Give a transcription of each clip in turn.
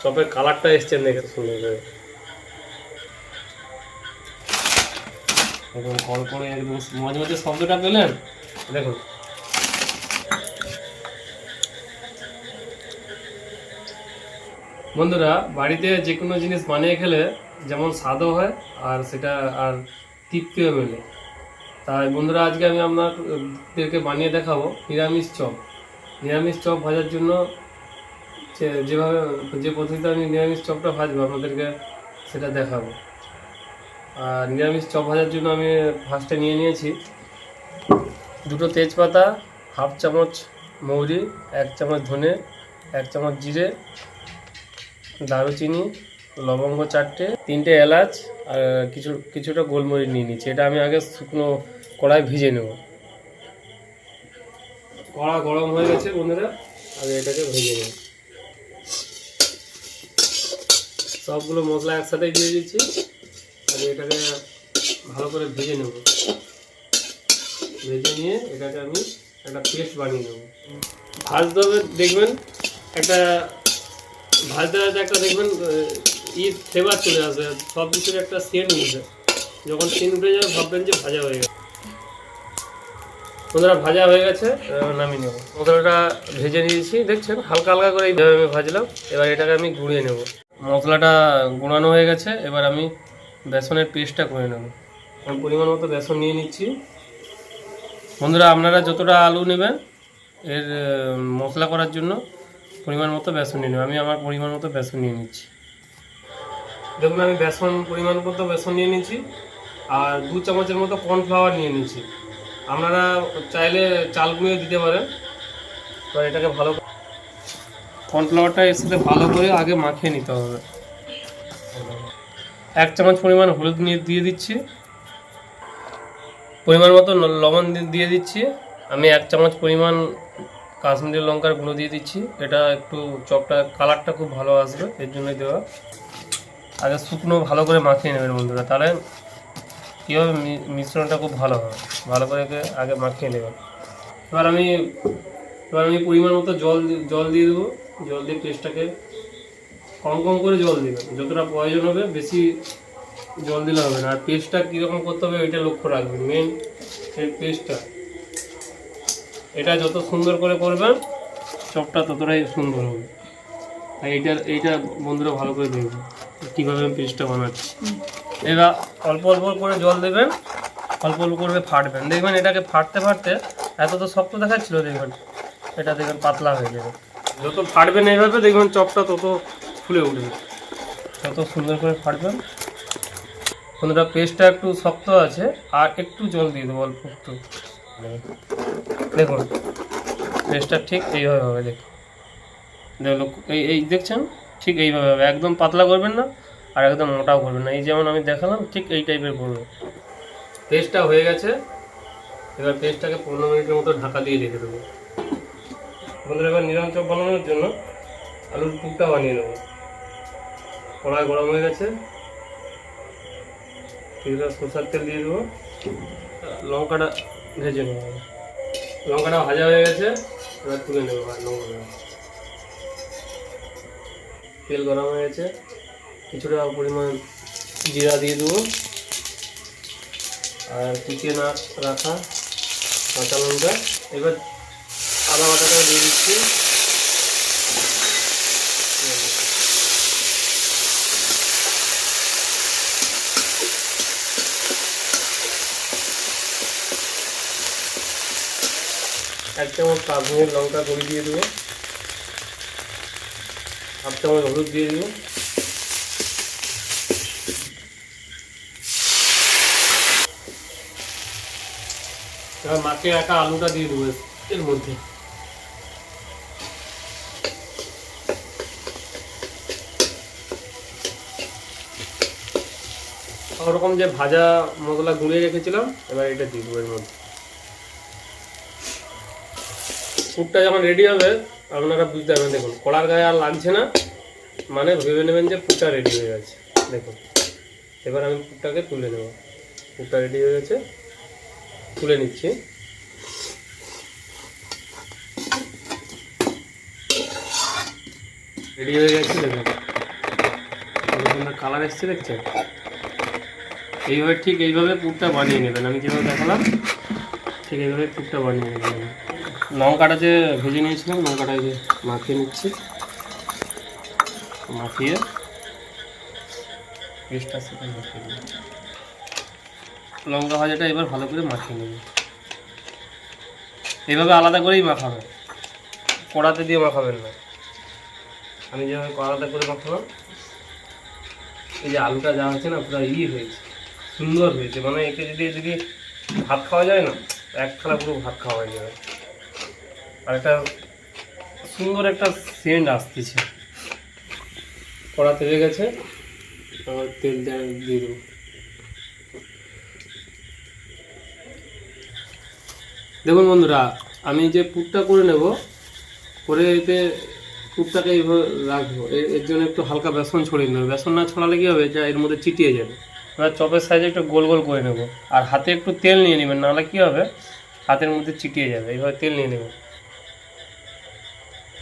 চপের কালারটা এসছে দেখে সুন্দর করে একদম কল করে একদম মাঝে মাঝে শব্দটা পেলেন দেখুন। বন্ধুরা বাড়িতে যে কোনো জিনিস বানিয়ে খেলে যেমন স্বাদও হয় আর সেটা আর তৃপ্তিও মেলে। তাই বন্ধুরা আজকে আমি আপনাদেরকে বানিয়ে দেখাবো নিরামিষ চপ। নিরামিষ চপ ভাজার জন্য যেভাবে যে পদ্ধতিতে আমি নিরামিষ চপটা ভাজবো আপনাদেরকে সেটা দেখাবো। আর নিরামিষ চপ ভাজার জন্য আমি ফার্স্টে নিয়ে নিয়েছি 2টো তেজপাতা, 1/2 চামচ মৌরি, 1 চামচ ধনে, 1 চামচ জিরে, দারুচিনি, লবঙ্গ 4টে, 3টে এলাচ আর কিছুটা গোলমরিচ নিয়ে নিচ্ছি। এটা আমি আগে শুকনো কড়াই ভিজে নেব। কড়া গরম হয়ে গেছে বন্ধুরা, আগে এটাকে ভেজে নেব। সবগুলো মশলা একসাথে দিয়ে দিচ্ছি, আগে এটাকে ভালো করে ভেজে নেব। ভেজে নিয়ে এটাকে আমি একটা পেস্ট বানিয়ে নেব। ভাজতে হবে দেখবেন একটা ভাজতে ভাজতে একটা দেখবেন ফ্লেভার চলে আসবে, সব কিছুর একটা সেন্ট উঠবে। যখন সেন্ট উঠে যাবে ভাববেন যে ভাজা হয়ে গেছে। বন্ধুরা ভাজা হয়ে গেছে, নামিয়ে নেব। মশলাটা ভেজে নিয়েছি দেখছেন, হালকা হালকা করে এইভাবে আমি ভাজলাম। এবার এটাকে আমি গুঁড়িয়ে নেব। মশলাটা গুঁড়ানো হয়ে গেছে, এবার আমি বেসনের পেস্টটা করে নেব। আমি পরিমাণ মতো বেসন নিয়ে নিচ্ছি। বন্ধুরা আপনারা যতটা আলু নেবেন এর মশলা করার জন্য পরিমাণ মতো বেসন নিয়ে নেবেন। আমি আমার পরিমাণ মতো বেসন নিয়ে নিচ্ছি। দেখুন আমি পরিমাণ মতো বেসন নিয়ে নিচ্ছি আর 2 চামচের মতো কর্নফ্লাওয়ার নিয়ে নিচ্ছি। আপনারা চাইলে চাল গুঁড়িয়ে দিতে পারেন। এবার এটাকে ভালো কর্নফ্লাওয়ারটা এর সাথে ভালো করে আগে মাখিয়ে নিতে হবে। 1 চামচ পরিমাণ হলুদ দিয়ে দিচ্ছি, পরিমাণ মতো লবণ দিয়ে দিচ্ছি। আমি 1 চামচ পরিমাণ কাশ্মীরি লঙ্কার গুঁড়ো দিয়ে দিচ্ছি। এটা একটু চপটা কালারটা খুব ভালো আসবে, এর জন্যই দেওয়া। আগে শুকনো ভালো করে মাখিয়ে নেবেন বন্ধুরা, তাহলে কী হবে মিশ্রণটা খুব ভালো হবে। ভালো করে আগে মাখিয়ে নেবেন। এবার আমি পরিমাণ মতো জল দিয়ে দেবো। জল দিয়ে পেস্টটাকে কম করে জল দেবেন, যতটা প্রয়োজন হবে, বেশি জল দিলে হবে না। আর পেস্টটা কীরকম করতে হবে এটা লক্ষ্য রাখবেন। মেন এই পেস্টটা, এটা যত সুন্দর করে করবেন চপটা ততটাই সুন্দর হবে। আর এইটা বন্ধুরা ভালো করে দেখবেন কীভাবে আমি পেস্টটা বানাচ্ছি। এবার অল্প অল্প করে জল দেবেন, অল্প অল্প করে ফাটবেন। দেখবেন এটাকে ফাটতে এত তো শক্ত দেখাচ্ছিল, দেখবেন এটা দেখবেন পাতলা হয়ে যাবে। যত ফাটবেন এইভাবে দেখবেন চপটা তত ফুলে উঠবে, তত সুন্দর করে ফাটবেন। বন্ধুরা পেস্টটা একটু শক্ত আছে, আর একটু জল দিয়ে দেবো, অল্প একটু। দেখুন পেস্টটা ঠিক এইভাবে হবে। দেখুন এই দেখছেন ঠিক এইভাবে হবে। একদম পাতলা করবেন না আর একদম মোটাও করবেন না, এই যেমন আমি দেখালাম ঠিক এই টাইপের করবে। পেস্টটা হয়ে গেছে, এবার পেস্টটাকে 15 মিনিটের মতো ঢাকা দিয়ে রেখে দেবো। বন্ধুরা এবার নিরামিষ চপ বানানোর জন্য আলুর পুরটা বানিয়ে নেব। কড়াই গরম হয়ে গেছে, কিছুটা সরষের তেল দিয়ে দেবো। লঙ্কাটা ভেজে নেব। লঙ্কাটা ভাজা হয়ে গেছে, এবার তুলে নেবো। লঙ্কাটা তেল গরম হয়ে গেছে, কিছুটা পরিমাণ জিরা দিয়ে দেবো আর কুচিয়ে না রাখা কাঁচা লঙ্কা। এবার আদা বাটাটা দিয়ে দিচ্ছি। এক চামচ কাশ্মীর লঙ্কা গুঁড়ি দিয়ে দেবো, 1/2 চামচ হলুদ দিয়ে দেবো। এবার মাখিয়ে রাখা আলুটা দিয়ে দেবো এর মধ্যে। ওরকম যে ভাজা মশলা গুঁড়িয়ে রেখেছিলাম এবার এটা দিয়ে দেবো এর মধ্যে। পুরটা যখন রেডি হবে আপনারা বুঝতে পারবেন। দেখুন কড়ার গায়ে আর লাগছে না, মানে ভেবে নেবেন যে পুরটা রেডি হয়ে গেছে। দেখুন এবার আমি পুরটাকে তুলে নেব। পুরটা রেডি হয়ে গেছে, তুলে নিচ্ছি। রেডি হয়ে গেছে দেখুন। সুন্দর কালার এসছে দেখছেন। এইভাবে ঠিক এইভাবে পুরটা বানিয়ে নেবেন, আমি যেভাবে দেখালাম ঠিক এইভাবে পুরটা বানিয়ে নেবেন। লঙ্কাটা যে ভেজে নিয়েছিলাম লঙ্কাটা যে মাখিয়ে নিচ্ছি, মাখিয়ে পেস্টটা সেটা মাখিয়ে নেব। লঙ্কা ভাজাটা এবার ভালো করে মাখিয়ে নেব, এইভাবে আলাদা করেই মাখাবেন, কড়াতে দিয়ে মাখাবেন না। আমি যেভাবে আলাদা করে মাখালাম, এই যে আলুটা যা হয়েছে না পুরো হয়েছে, সুন্দর হয়েছে, মানে একে যদি ভাত খাওয়া যায় না, এক থালা পুরো ভাত খাওয়া হয়ে যাবে। আর একটা সুন্দর একটা সেন্ট আসতেছে। কড়া তেলে গেছে, আবার তেল দিয়ে দেবো। দেখুন বন্ধুরা, আমি যে পুরটা করে নেব, করে এতে পুরটাকে এইভাবে রাখবো, এর জন্য একটু হালকা বেসন ছড়িয়ে নেবো। বেসন না ছড়ালে কী হবে, যা এর মধ্যে চিটিয়ে যাবে। এবার চপের সাইজে একটু গোল গোল করে নেব, আর হাতে একটু তেল নিয়ে নেবেন, নাহলে কী হবে হাতের মধ্যে চিটিয়ে যাবে। এইভাবে তেল নিয়ে নেব,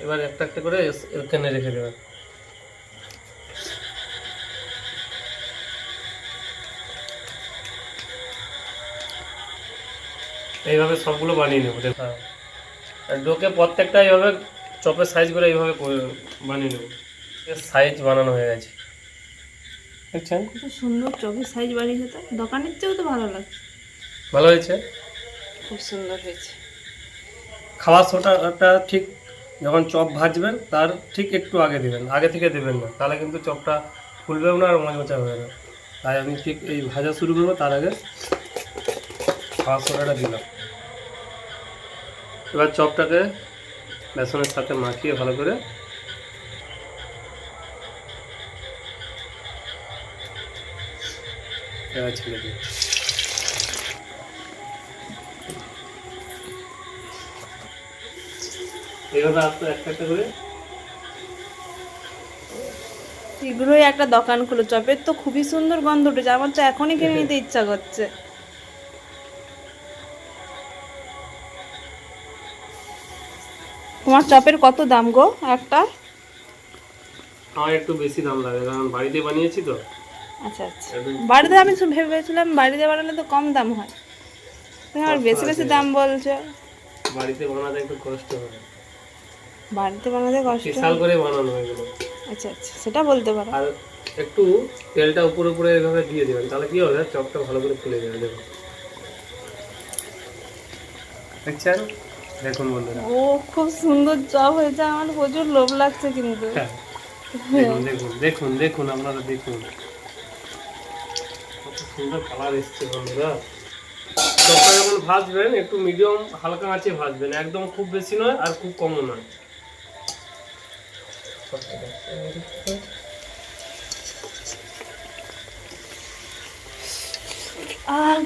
এবার একটা একটা করে এখানে রেখে দেবেন। এইভাবে সবগুলো বানিয়ে নেব। দেখা ডোকে প্রত্যেকটা এইভাবে চপের সাইজ করে এইভাবে বানিয়ে নেব। সাইজ বানানো হয়ে গেছে, দেখছেন কত সুন্দর চপের সাইজ বানিয়েছে, তো দোকানের চেয়েও তো ভালো লাগছে। ভালো হয়েছে, খুব সুন্দর হয়েছে। খাওয়ার সোটাটা ঠিক যখন চপ ভাজবেন তার ঠিক একটু আগে দেবেন, আগে থেকে দেবেন না, তাহলে কিন্তু চপটা ফুলবেও না আর মচমচা হবে না। তাই আমি ঠিক এই ভাজা শুরু করবো তার আগে খাওয়ার সোটাটা দিলাম। এবার চপটাকে বেসনের সাথে মাখিয়ে ভালো করে এবার ছেড়ে দিই। এইভাবে আসতে একটা একটা করে শীঘ্রই একটা দোকান খুলো, চপের তো খুবই সুন্দর গন্ধ উঠেছে, আমার তো এখনই কিনে নিতে ইচ্ছা করছে। তোমার চপের কত দাম গো একটা? আমার একটু বেশি দাম লাগে, কারণ বাড়িতে বানিয়েছি তো। আচ্ছা আচ্ছা, বাড়িতে আমি ভেবেছিলাম বাড়িতে বানালে তো কম দাম হয়, তুমি আমার বেশি বেশি দাম বলছো। বাড়িতে বানাতে একটু কষ্ট হয়, বাড়িতে বানাতে কষ্ট, স্পেশাল করে বানানো এগুলো। আচ্ছা আচ্ছা, সেটা বলতে পারো। আর একটু তেলটা উপরে উপরে এভাবে দিয়ে দেবেন, তাহলে কি হবে চপটা ভালো করে ফুলে যাবে। দেখুন, দেখছেন, দেখুন বন্ধুরা, ও খুব সুন্দর চপ হয়েছে, আমার প্রচুর লোভ লাগছে কিন্তু। দেখুন দেখুন দেখুন দেখুন আপনারা দেখুন কত সুন্দর কালার এসছে বন্ধুরা। চপটা যখন ভাজবেন একটু মিডিয়াম হালকা আঁচে ভাজবেন, একদম খুব বেশি নয় আর খুব কমও নয়।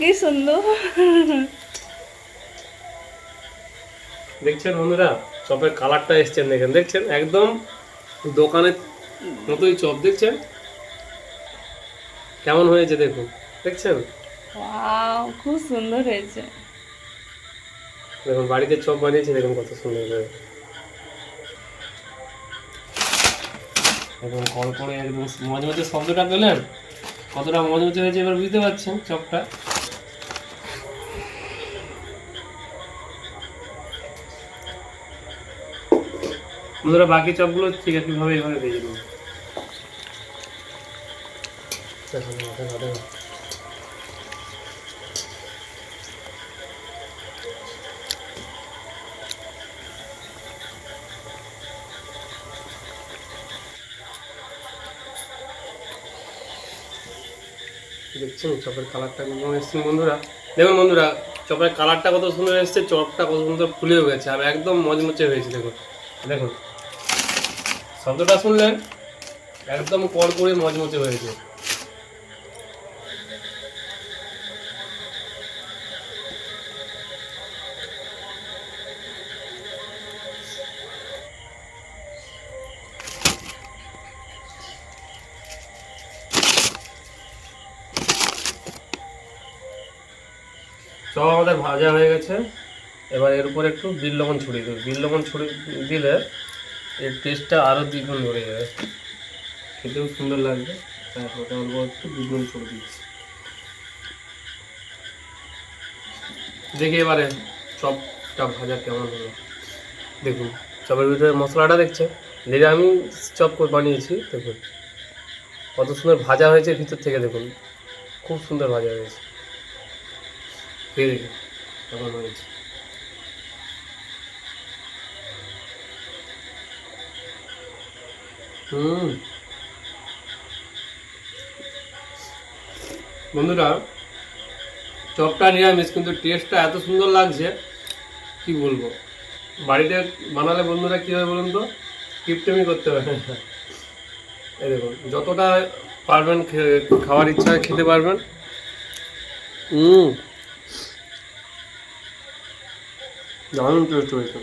কি সুন্দর, দেখছেন বন্ধুরা চপের কালারটা এসছেন, দেখেন, দেখছেন একদম দোকানের মতোই চপ। দেখছেন কেমন হয়েছে, দেখুন, দেখছেন, ওয়াও খুব সুন্দর হয়েছে। দেখুন বাড়িতে চপ বানিয়েছি, দেখুন কত সুন্দর করে, দেখুন কড়কড়ে একদম মজমজে শব্দটা পেলেন, কতটা মজমজে হয়েছে এবার বুঝতে পারছেন চপটা। বন্ধুরা বাকি চপগুলো ঠিক আছে কিভাবে এইভাবে ভেজে নেব। দেখছেন চপের কালারটা কেমন এসছে বন্ধুরা। দেখুন বন্ধুরা চপের কালারটা কত সুন্দর এসছে, চপটা কত সুন্দর ফুলেও গেছে আর একদম মজমচে হয়েছে। দেখুন দেখুন শব্দটা শুনলেন, একদম কড়কড়ে মজমচে হয়েছে। চপ আমাদের ভাজা হয়ে গেছে, এবার এর উপরে একটু বিট লবণ ছড়িয়ে দেবো। বিট লবণ ছড়িয়ে দিলে এর টেস্টটা আরও দ্বিগুণ বেড়ে যাবে, খেতেও সুন্দর লাগবে। হ্যাঁ ওটা অল্প একটু দুগুণ করে দিচ্ছি। দেখি এবারে চপটা ভাজা কেমন হলো। দেখুন চপের ভিতরে মশলাটা দেখছে, যেটা আমি চপ বানিয়েছি দেখুন কত সুন্দর ভাজা হয়েছে ভিতর থেকে, দেখুন খুব সুন্দর ভাজা হয়েছে। খেয়ে দেখুন কেমন হয়েছে। বন্ধুরা চপটা নিরামিষ কিন্তু টেস্টটা এত সুন্দর লাগছে কি বলবো। বাড়িতে বানালে বন্ধুরা কী হয় বলুন তো, কিপটেমি করতে পারবেন না। এই দেখুন যতটা পারবেন খাওয়ার ইচ্ছা হয় খেতে পারবেন। দারুণ টেস্ট হয়েছে।